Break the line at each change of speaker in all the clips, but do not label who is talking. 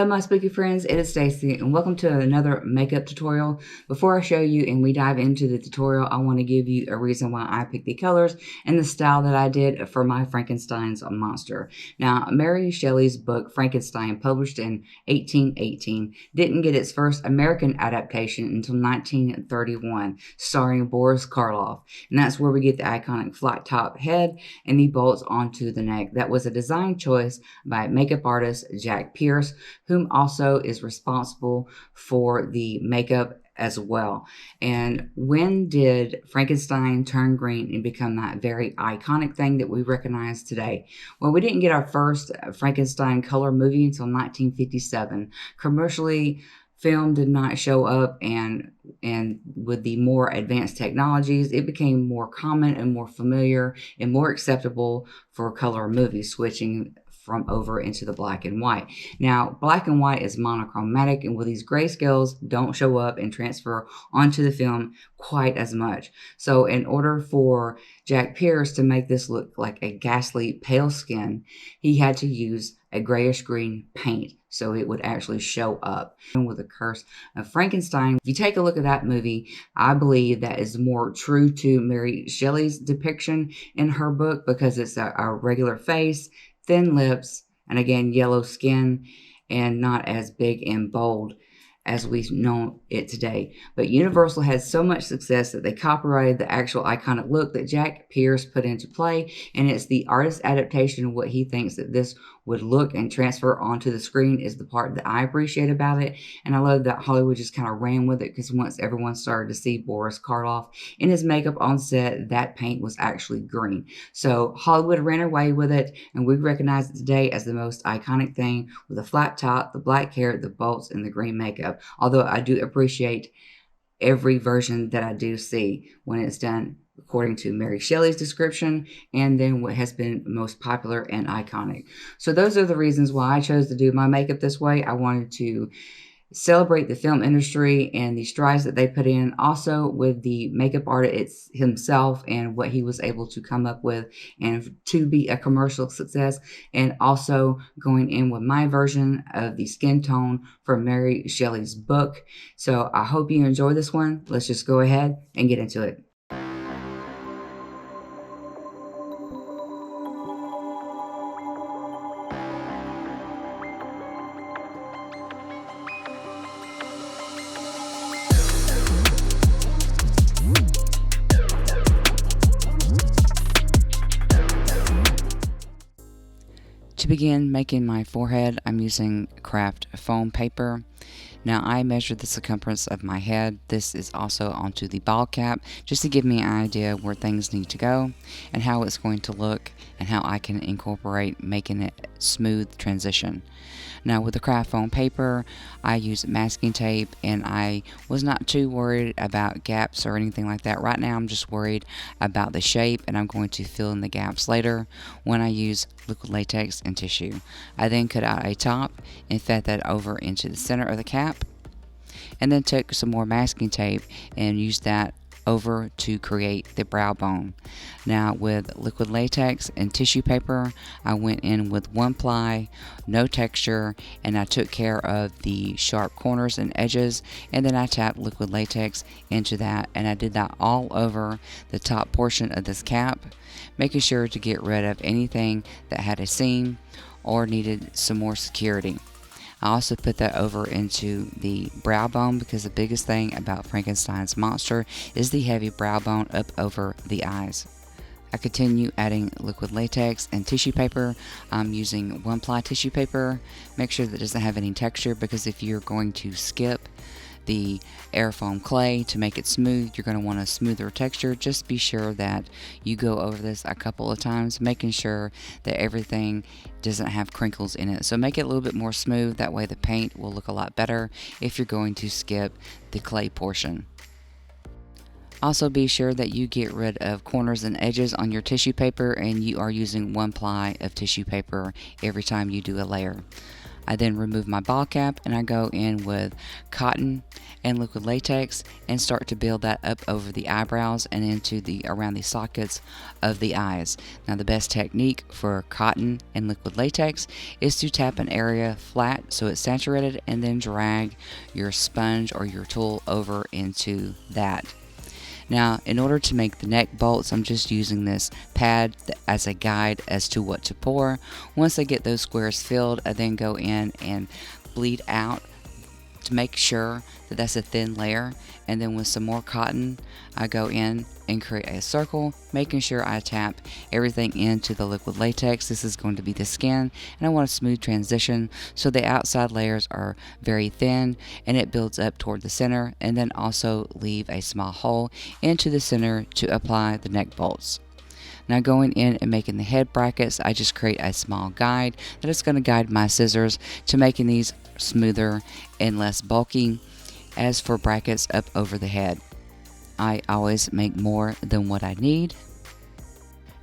my spooky friends, it is Stacy and welcome to another makeup tutorial. Before I show you and we dive into the tutorial, I want to give you a reason why I picked the colors and the style that I did for my Frankenstein's monster. Now, Mary Shelley's book Frankenstein, published in 1818, didn't get its first American adaptation until 1931, starring Boris Karloff. And that's where we get the iconic flat top head and the bolts onto the neck. That was a design choice by makeup artist Jack Pierce, whom also is responsible for the makeup as well. And when did Frankenstein turn green and become that very iconic thing that we recognize today? Well, we didn't get our first Frankenstein color movie until 1957. Commercially, film did not show up, and with the more advanced technologies, it became more common and more familiar and more acceptable for color movies, switching from over into the black and white. Now, black and white is monochromatic, and with these grayscales don't show up and transfer onto the film quite as much. So in order for Jack Pierce to make this look like a ghastly pale skin, he had to use a grayish green paint so it would actually show up. And with the Curse of Frankenstein, if you take a look at that movie, I believe that is more true to Mary Shelley's depiction in her book, because it's a regular face, thin lips, and again, yellow skin, and not as big and bold as we know it today. But Universal had so much success that they copyrighted the actual iconic look that Jack Pierce put into play, and it's the artist's adaptation of what he thinks that this would look and transfer onto the screen is the part that I appreciate about it. And I love that Hollywood just kind of ran with it, because once everyone started to see Boris Karloff in his makeup on set, that paint was actually green. So Hollywood ran away with it, and we recognize it today as the most iconic thing, with the flat top, the black hair, the bolts, and the green makeup. Although I do appreciate every version that I do see when it's done according to Mary Shelley's description, and then what has been most popular and iconic. So those are the reasons why I chose to do my makeup this way. I wanted to celebrate the film industry and the strides that they put in, also with the makeup artist himself and what he was able to come up with and to be a commercial success, and also going in with my version of the skin tone from Mary Shelley's book. So I hope you enjoy this one. Let's just go ahead and get into it. To begin making my forehead, I'm using craft foam paper. Now I measured the circumference of my head. This is also onto the ball cap, just to give me an idea where things need to go and how it's going to look and how I can incorporate making it smooth transition. Now with the craft foam paper, I use masking tape, and I was not too worried about gaps or anything like that. Right now I'm just worried about the shape, and I'm going to fill in the gaps later when I use liquid latex and tissue. I then cut out a top and fed that over into the center of the cap, and then took some more masking tape and used that over to create the brow bone. Now with liquid latex and tissue paper, I went in with 1-ply, no texture, and I took care of the sharp corners and edges, and then I tapped liquid latex into that, and I did that all over the top portion of this cap, making sure to get rid of anything that had a seam or needed some more security. I also put that over into the brow bone, because the biggest thing about Frankenstein's monster is the heavy brow bone up over the eyes. I continue adding liquid latex and tissue paper. I'm using 1-ply tissue paper. Make sure that it doesn't have any texture, because if you're going to skip the airfoam clay to make it smooth, you're going to want a smoother texture. Just be sure that you go over this a couple of times, making sure that everything doesn't have crinkles in it. So make it a little bit more smooth, that way the paint will look a lot better if you're going to skip the clay portion. Also be sure that you get rid of corners and edges on your tissue paper, and you are using 1-ply of tissue paper every time you do a layer. I then remove my ball cap and I go in with cotton and liquid latex and start to build that up over the eyebrows and into the around the sockets of the eyes. Now the best technique for cotton and liquid latex is to tap an area flat so it's saturated and then drag your sponge or your tool over into that. Now, in order to make the neck bolts, I'm just using this pad as a guide as to what to pour. Once I get those squares filled, I then go in and bleed out to make sure that that's a thin layer, and then with some more cotton I go in and create a circle, making sure I tap everything into the liquid latex. This is going to be the skin, and I want a smooth transition so the outside layers are very thin and it builds up toward the center, and then also leave a small hole into the center to apply the neck bolts. Now going in and making the head brackets, I just create a small guide that is going to guide my scissors to making these smoother and less bulky. As for brackets up over the head, I always make more than what I need.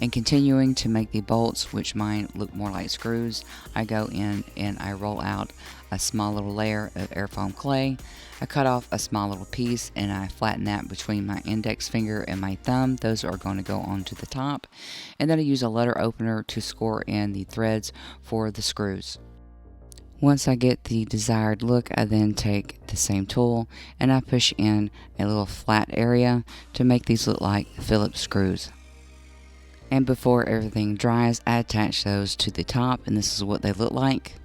And continuing to make the bolts, which mine look more like screws, I go in and I roll out a small little layer of airfoam clay. I cut off a small little piece and I flatten that between my index finger and my thumb. Those are going to go onto the top. And then I use a letter opener to score in the threads for the screws. Once I get the desired look, I then take the same tool and I push in a little flat area to make these look like Phillips screws. And before everything dries, I attach those to the top, and this is what they look like.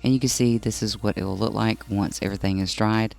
And you can see this is what it will look like once everything is dried.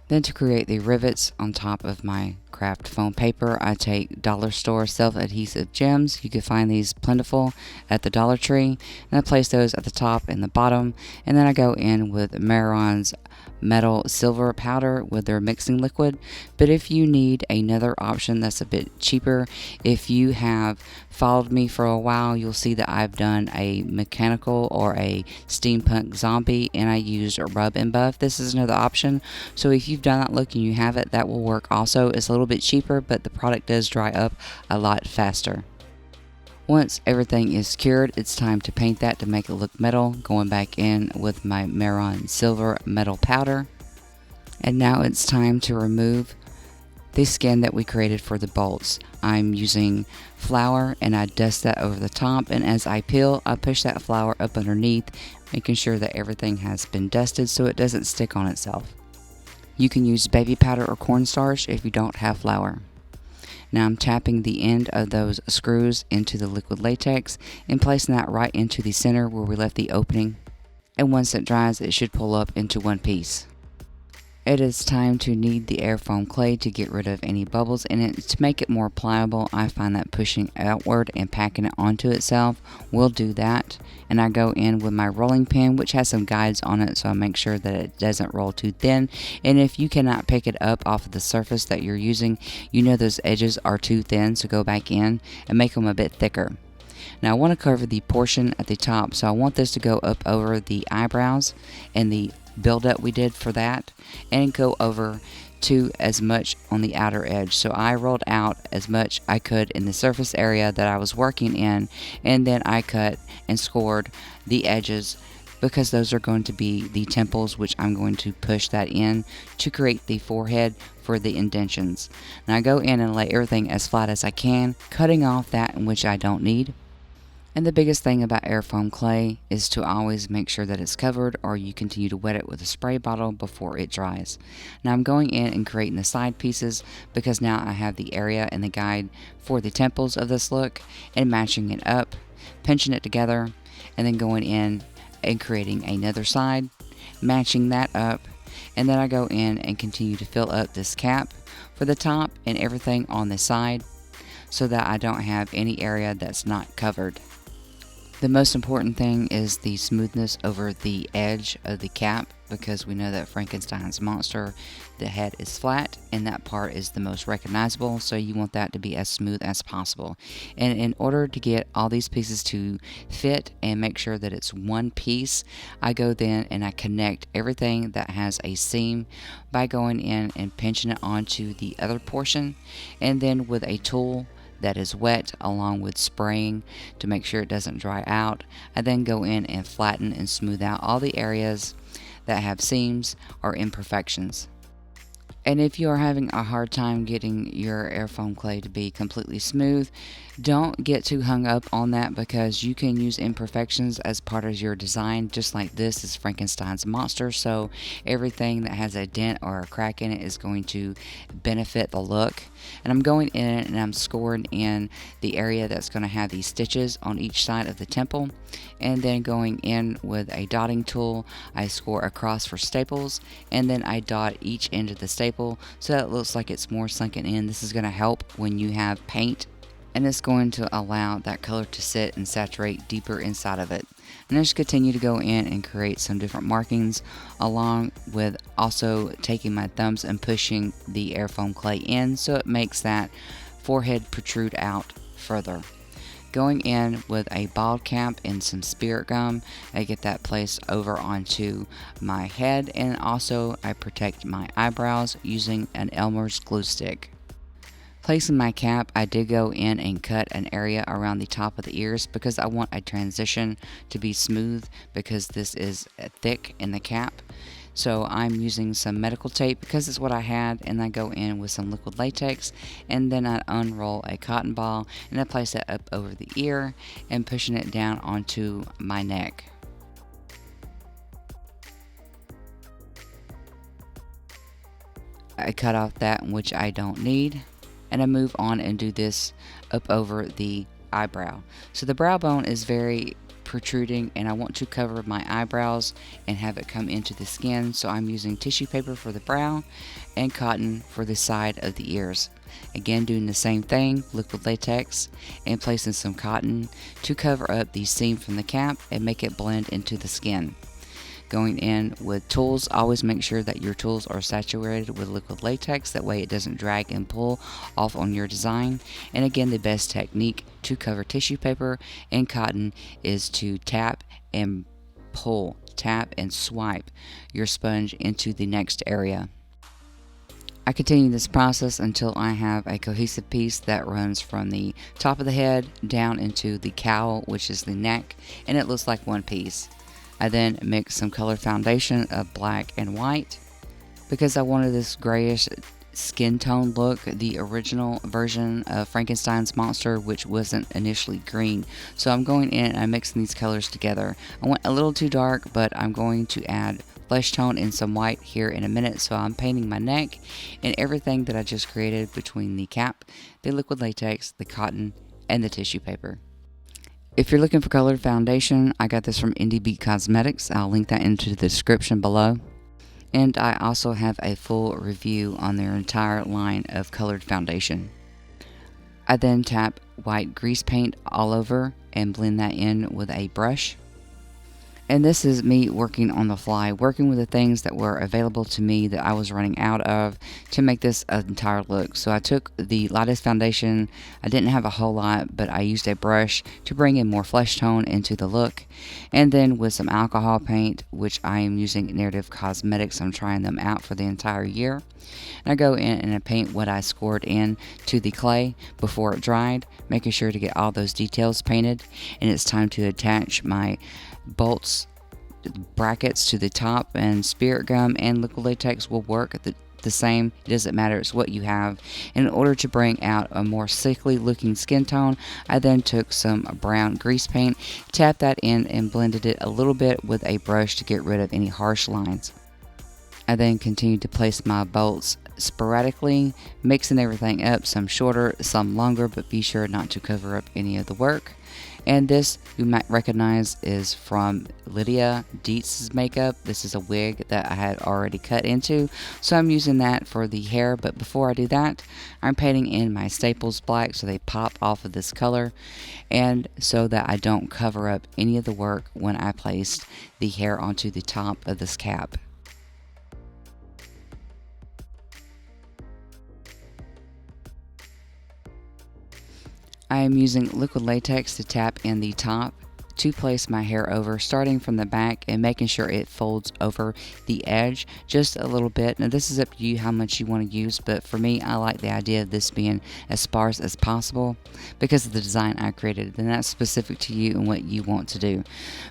Then to create the rivets on top of my craft foam paper, I take dollar store self-adhesive gems. You can find these plentiful at the Dollar Tree. And I place those at the top and the bottom. And then I go in with Maron's metal silver powder with their mixing liquid. But if you need another option that's a bit cheaper, if you have followed me for a while, you'll see that I've done a mechanical or a steampunk zombie, and I used a rub and buff. This is another option. So if you've done that look and you have it, that will work also. It's a little bit cheaper, but the product does dry up a lot faster. Once everything is cured, it's time to paint that to make it look metal, going back in with my Maron silver metal powder. And now it's time to remove the skin that we created for the bolts. I'm using flour and I dust that over the top, and as I peel, I push that flour up underneath, making sure that everything has been dusted so it doesn't stick on itself. You can use baby powder or cornstarch if you don't have flour. Now I'm tapping the end of those screws into the liquid latex and placing that right into the center where we left the opening. And once it dries, it should pull up into one piece. It is time to knead the airfoam clay to get rid of any bubbles in it. To make it more pliable, I find that pushing outward and packing it onto itself will do that. And I go in with my rolling pin, which has some guides on it, so I make sure that it doesn't roll too thin. And if you cannot pick it up off of the surface that you're using, you know those edges are too thin, so go back in and make them a bit thicker. Now I want to cover the portion at the top, so I want this to go up over the eyebrows and the build-up we did for that, and go over to as much on the outer edge. So I rolled out as much I could in the surface area that I was working in, and then I cut and scored the edges because those are going to be the temples, which I'm going to push that in to create the forehead for the indentions. Now I go in and lay everything as flat as I can, cutting off that in which I don't need. And the biggest thing about airfoam clay is to always make sure that it's covered, or you continue to wet it with a spray bottle before it dries. Now I'm going in and creating the side pieces because now I have the area and the guide for the temples of this look, and matching it up, pinching it together, and then going in and creating another side, matching that up, and then I go in and continue to fill up this cap for the top and everything on the side so that I don't have any area that's not covered. The most important thing is the smoothness over the edge of the cap, because we know that Frankenstein's monster, the head is flat and that part is the most recognizable, so you want that to be as smooth as possible. And in order to get all these pieces to fit and make sure that it's one piece, I go then and I connect everything that has a seam by going in and pinching it onto the other portion, and then with a tool that is wet, along with spraying to make sure it doesn't dry out. I then go in and flatten and smooth out all the areas that have seams or imperfections. And if you are having a hard time getting your airfoam clay to be completely smooth, don't get too hung up on that, because you can use imperfections as part of your design. Just like this is Frankenstein's monster, so everything that has a dent or a crack in it is going to benefit the look. And I'm going in and I'm scoring in the area that's going to have these stitches on each side of the temple, and then going in with a dotting tool, I score across for staples, and then I dot each end of the staple so that it looks like it's more sunken in. This is going to help when you have paint, and it's going to allow that color to sit and saturate deeper inside of it. And I just continue to go in and create some different markings, along with also taking my thumbs and pushing the airfoam clay in so it makes that forehead protrude out further. Going in with a bald cap and some spirit gum, I get that placed over onto my head, and also I protect my eyebrows using an Elmer's glue stick. Placing my cap, I did go in and cut an area around the top of the ears because I want a transition to be smooth, because this is thick in the cap. So I'm using some medical tape because it's what I had, and I go in with some liquid latex, and then I unroll a cotton ball and I place it up over the ear and pushing it down onto my neck. I cut off that which I don't need, and I move on and do this up over the eyebrow. So the brow bone is very protruding, and I want to cover my eyebrows and have it come into the skin, so I'm using tissue paper for the brow and cotton for the side of the ears. Again, doing the same thing, liquid latex, and placing some cotton to cover up the seam from the cap and make it blend into the skin. Going in with tools, always make sure that your tools are saturated with liquid latex, that way it doesn't drag and pull off on your design. And again, the best technique to cover tissue paper and cotton is to tap and pull, tap and swipe your sponge into the next area. I continue this process until I have a cohesive piece that runs from the top of the head down into the cowl, which is the neck, and it looks like one piece. I then mix some color foundation of black and white because I wanted this grayish skin tone look, the original version of Frankenstein's monster, which wasn't initially green. So I'm going in and I'm mixing these colors together. I went a little too dark, but I'm going to add flesh tone and some white here in a minute. So I'm painting my neck and everything that I just created between the cap, the liquid latex, the cotton, and the tissue paper. If you're looking for colored foundation, I got this from Indi Cosmetics. I'll link that into the description below. And I also have a full review on their entire line of colored foundation. I then tap white grease paint all over and blend that in with a brush. And this is me working on the fly, working with the things that were available to me that I was running out of to make this entire look. So I took the lightest foundation. I didn't have a whole lot, but I used a brush to bring in more flesh tone into the look. And then with some alcohol paint, which I am using Narrative Cosmetics. I'm trying them out for the entire year. And I go in and I paint what I scored in to the clay before it dried, making sure to get all those details painted. And it's time to attach my bolts brackets to the top, and spirit gum and liquid latex will work the same. It doesn't matter, it's what you have. In order to bring out a more sickly looking skin tone, I then took some brown grease paint, tapped that in and blended it a little bit with a brush to get rid of any harsh lines. I then continued to place my bolts sporadically, mixing everything up, some shorter, some longer, but be sure not to cover up any of the work. And this, you might recognize, is from Lydia Dietz's makeup. This is a wig that I had already cut into, so I'm using that for the hair. But before I do that, I'm painting in my staples black so they pop off of this color, and so that I don't cover up any of the work when I placed the hair onto the top of this cap. I am using liquid latex to tap in the top to place my hair over, starting from the back and making sure it folds over the edge just a little bit. Now this is up to you how much you want to use, but for me, I like the idea of this being as sparse as possible because of the design I created, and that's specific to you and what you want to do.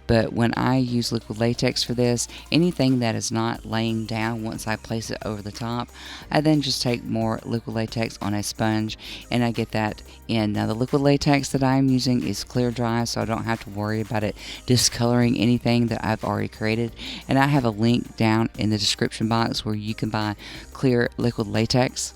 But when I use liquid latex for this, anything that is not laying down once I place it over the top, I then just take more liquid latex on a sponge and I get that in. Now the liquid latex that I'm using is clear dry, so I don't have to worry about it discoloring anything that I've already created. And I have a link down in the description box where you can buy clear liquid latex.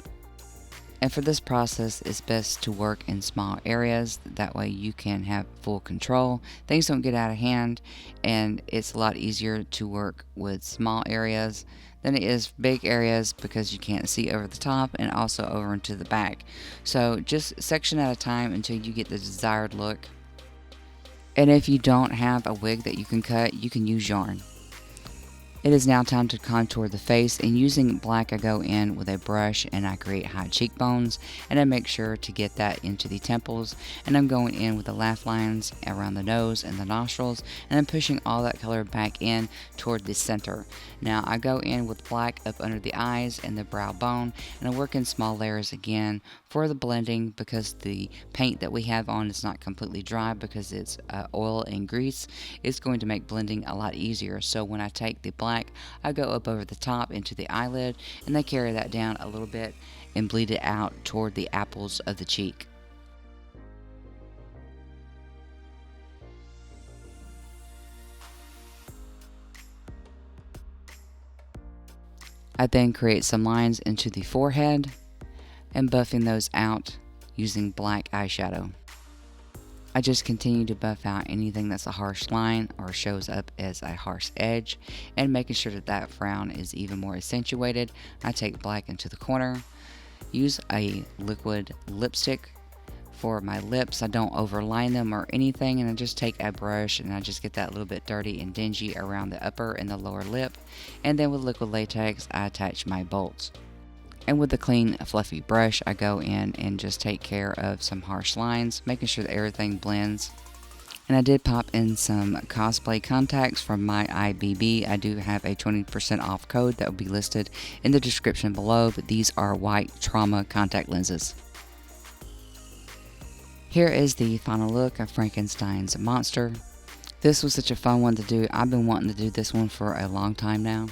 And for this process, it's best to work in small areas. That way you can have full control. Things don't get out of hand, and it's a lot easier to work with small areas than it is big areas because you can't see over the top and also over into the back. So just section at a time until you get the desired look. And if you don't have a wig that you can cut, you can use yarn. It is now time to contour the face, and using black I go in with a brush and I create high cheekbones, and I make sure to get that into the temples, and I'm going in with the laugh lines around the nose and the nostrils, and I'm pushing all that color back in toward the center. Now I go in with black up under the eyes and the brow bone, and I work in small layers again for the blending because the paint that we have on is not completely dry because it's oil and grease. It's going to make blending a lot easier. So when I take the black, I go up over the top into the eyelid, and I carry that down a little bit and bleed it out toward the apples of the cheek. I then create some lines into the forehead and buffing those out using black eyeshadow. I just continue to buff out anything that's a harsh line or shows up as a harsh edge, and making sure that that frown is even more accentuated. I take black into the corner, use a liquid lipstick for my lips. I don't overline them or anything, and I just take a brush and I just get that little bit dirty and dingy around the upper and the lower lip, and then with liquid latex I attach my bolts. And with the clean fluffy brush I go in and just take care of some harsh lines, making sure that everything blends. And I did pop in some cosplay contacts from my IBB. I do have a 20% off code that will be listed in the description below, but these are white trauma contact lenses. Here is the final look of Frankenstein's monster. This was such a fun one to do. I've been wanting to do this one for a long time now.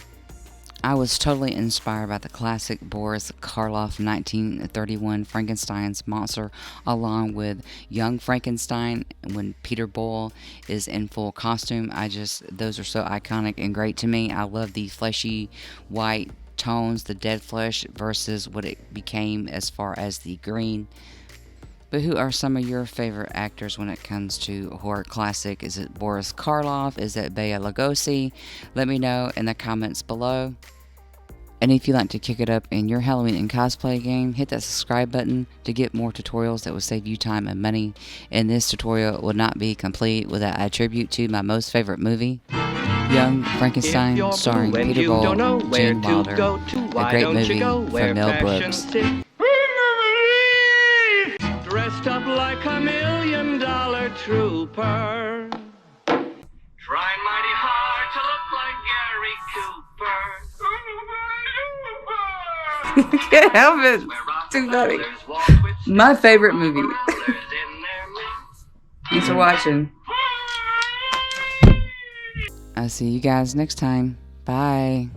I was totally inspired by the classic Boris Karloff 1931 Frankenstein's monster, along with Young Frankenstein when Peter Boyle is in full costume. Those are so iconic and great to me. I love the fleshy white tones, the dead flesh versus what it became as far as the green. But who are some of your favorite actors when it comes to horror classic? Is it Boris Karloff? Is it Bela Lugosi? Let me know in the comments below. And if you'd like to kick it up in your Halloween and cosplay game, hit that subscribe button to get more tutorials that will save you time and money. And this tutorial would not be complete without a tribute to my most favorite movie, Young Frankenstein, starring Peter Boyle and Gene Wilder. A great movie from Mel Brooks.
Dressed up like $1 million trooper, trying mighty hard to look like Gary Cooper.
Can't help it. Too funny. My favorite movie. Thanks for watching. I'll see you guys next time. Bye.